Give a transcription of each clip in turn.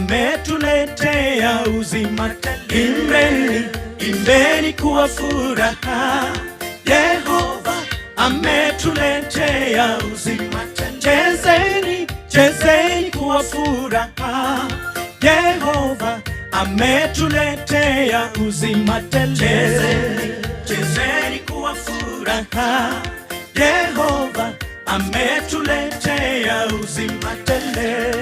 ametuletea uzima tele. Imbeni, imbeni kwa furaha, Yehova ametuletea uzima tele. Chezeni, chezeni kwa furaha, Yehova ametuletea uzima tele. Chezeni, chezeni kwa furaha, Yehova ametuletea uzima tele.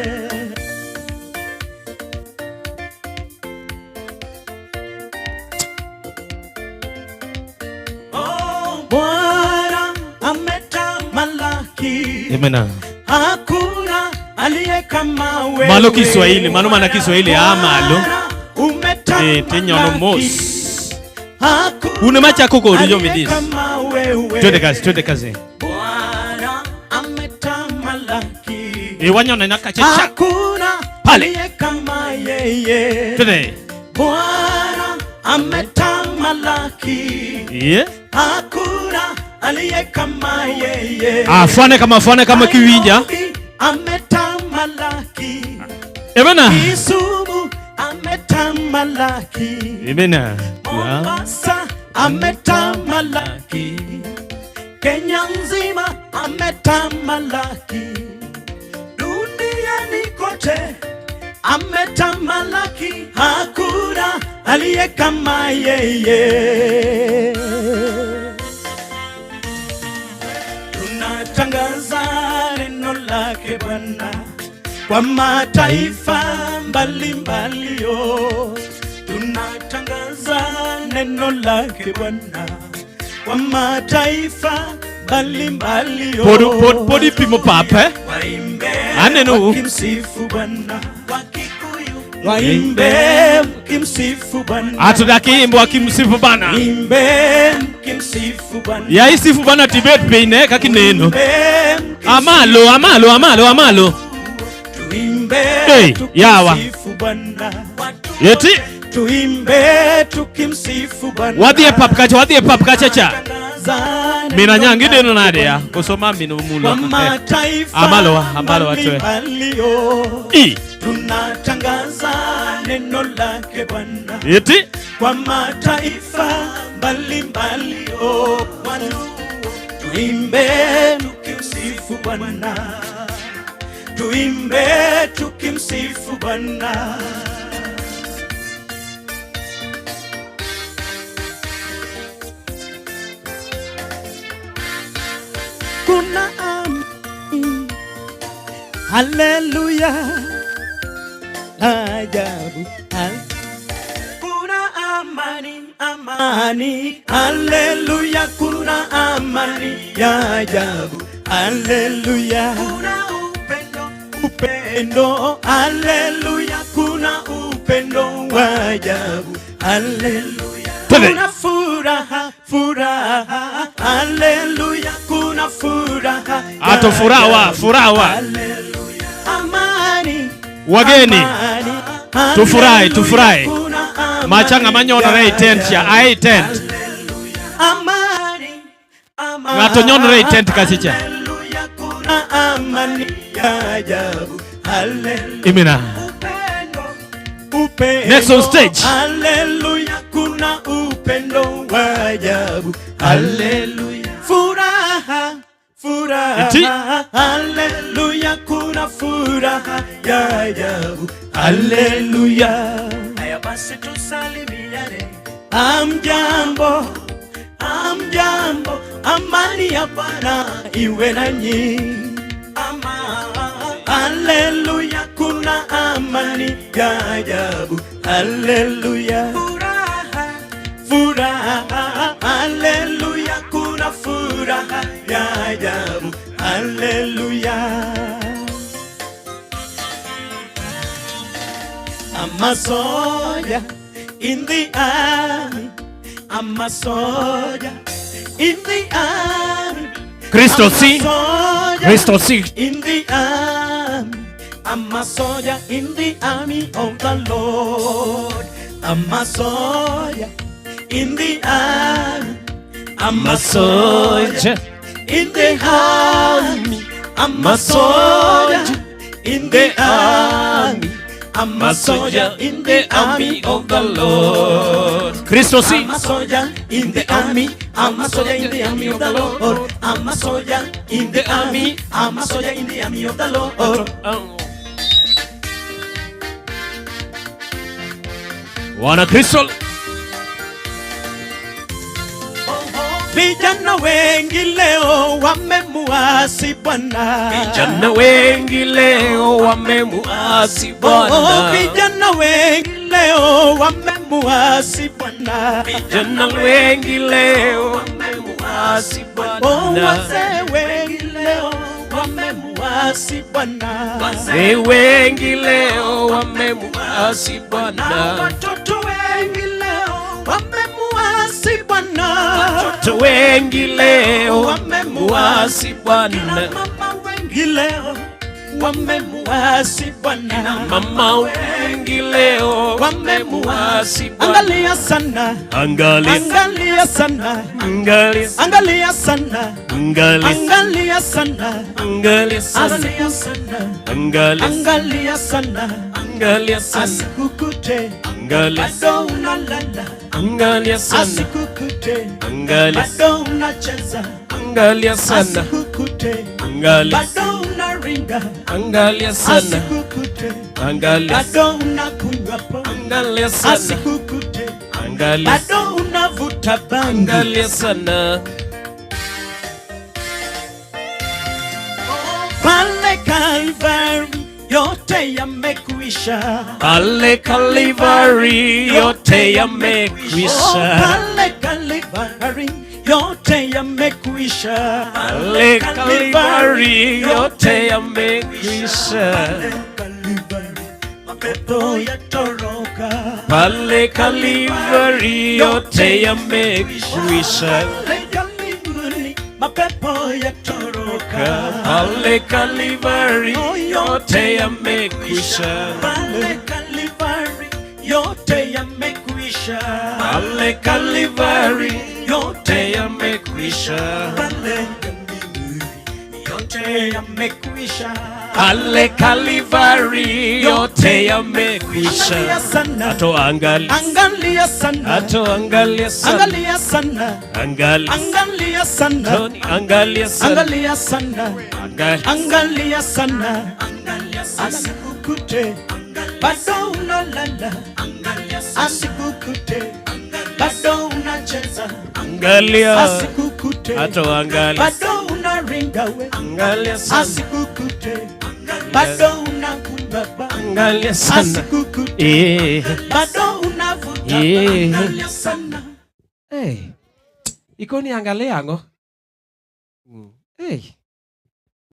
Oh, Bwana ametamalaki. Amen. Hakuna aliye kama wewe. Malo Kiswahili, malo mana Kiswahili amalo. Tenyono mos. Una macha koko uliyo midis. Twende kazi. Bwana ametamalaki. Wanyona nakachecha. Hakuna aliye kama yeye. Twende. Bwana ametamalaki. Yeah. Hakuna aliye kama yeye. Afane kama kiwinja. Ametamalaki. Amen. Kisumu ametamalaki. Amen. Mombasa ametamalaki. Kenya nzima ametamalaki. Duniani kote ametamalaki. Hakuna aliye kama yeye. Tunatangaza neno lake Bwana kwa mataifa mbalimbali yo. Tunatangaza neno lake Bwana kwa mataifa mbalimbali yo. Podi pimo pape. Waimbe anenu wakimsifu Bwana kwa Kikuyu. Waimbe mkimsifu Bwana. Atudaki wakimsifu Bwana. Waimbe mkimsifu Bwana. Ya isifu Bwana Tibet peine kakineno. Amalo. Tuimbe tukimsifu Bwana. Yeti tuimbe tukimsifu Bwana. Wadie papkacha cha. Mina nyangi deno nade ya kusoma mino mula. Amalo watwe. Tunatangaza neno lake Bwana. Yeti kwa mataifa mbalimbali oh. Tuimbe tukimsifu Bwana. Tuimbe tukimsifu Bwana. Kuna amani, haleluya, ajabu, kuna amani, haleluya, kuna amani ya ajabu, haleluya, kuna upendo, haleluya, kuna upendo wa ajabu, haleluya, kuna furaha, haleluya, kuna furaha, ato furaha, haleluya, amani, wageni, tufurahi, machanga manyona rei tent ya ai tent, amani, ngato nyona rei tent kasicha, haleluya, kuna amani ya ajabu, haleluya, imina. upendo, next on stage, haleluya, kuna upendo wa ajabu, haleluya, furaha, haleluya, kuna furaha ya ajabu, haleluya. Haya basi tusalimiane. Amjambo, amani ya Bwana iwe nanyi. Haleluya, kuna amani ya ajabu, haleluya, furaha, haleluya, kuna furaha ya ajabu, haleluya. I'm a soldier in the army. I'm a soldier in the army. Cristo si in the army. I'm a soldier in the army of the Lord. I'm a soldier in the army. I'm a soldier in the army. I'm a soldier in the army. I'm a soldier in the army of the Lord. Kristo si. I'm a soldier in the army. I'm a soldier in the army of the Lord. I'm a soldier in the army. I'm a soldier in the army of the Lord. Wana Kristo. Vijana wengi leo wamemuasi Bwana. Vijana wengi leo wamemuasi Bwana. Vijana wengi leo wamemuasi Bwana. Vijana wengi leo wamemuasi Bwana. Wazee wengi leo wamemuasi Bwana. Wazee wengi leo wamemuasi Bwana. Watoto wengi leo wamemuasi Bwana. Watoto wengi leo wamemuasi Bwana. Mama wengi leo wamemuasi Bwana. Mama wengi leo wamemuasi Bwana. Angalia sana, angalia sana, angalia sana, angalia sana, angalia sana, angalia sana, angalia sana, angalia sana, asikukute angalia bado unalala, angalia sana, asikukute angalia bado unacheza, angalia sana, asikukute angalia bado unaringa, angalia sana, asikukute angalia bado unakunywa pombe, angalia sana, asikukute angalia bado unavuta bangi, angalia sana. Pale Calvary yote yamekwisha. Pale Calvary yote yamekwisha. Pale Calvary yote yamekwisha. Pale Calvary yote yamekwisha. Mapepo yatoroka. Pale Calvary yote yamekwisha. Mapepo yatoroka. Pale Calvary yote yamekwisha. Pale Calvary yote yamekwisha. Pale Calvary yote yamekwisha. Pale yote yamekwisha. Pale Calvary yote yamekwisha. Angalia sana, Ato angalia angalia sana, ato angalia sana, angalia sana, angalia sana, Tony angalia sana, angalia sana, angalia sana, asikukute bado unalala, asikukute bado unacheza, angalia asikukute ato angalia bado unaringa we, angalia sana, asikukute bado unakunywa bangi, angalia sana, asikukute bado unavuta bangi, angalia sana. Ikoni angalia ngo. Hey.